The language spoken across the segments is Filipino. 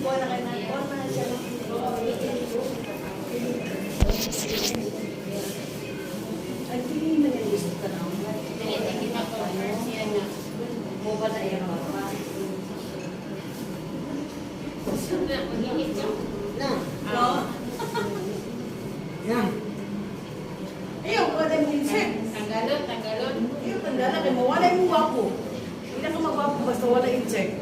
Kuha na kayo na. Kuha na siya. Ay, tingin na yung gusto ka na. Tingin kita ko siya na. Mobile na iya pa. Na, magigit ka. Na. Na. Ayaw, kuha tayo mong insect. Tanggalon. Ayaw, tandala kayo. Mawala yung wapo. Hindi ka magwapo basta wala insect.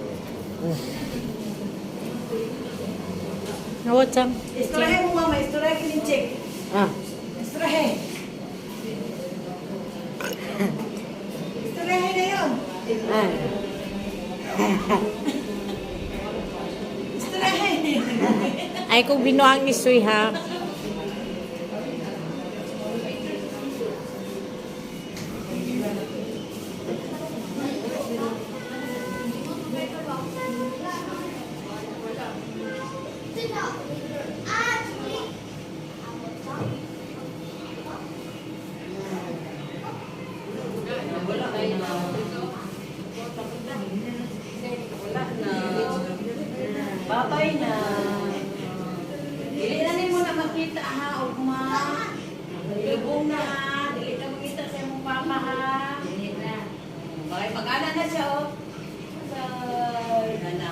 Nawat sang. Istirahin mo mama, istirahin ka yung check. Ah. Istirahin. Istirahin na yun. Ah. Istirahin. Ay kung binuang isoy ha. Babay na. Dili na ni mo na makita ha, ugma. Lubong na ha. Dili ka makita sa imong papa ha. Dili na. Bakit mag-ana na siya oh. Ay, nana.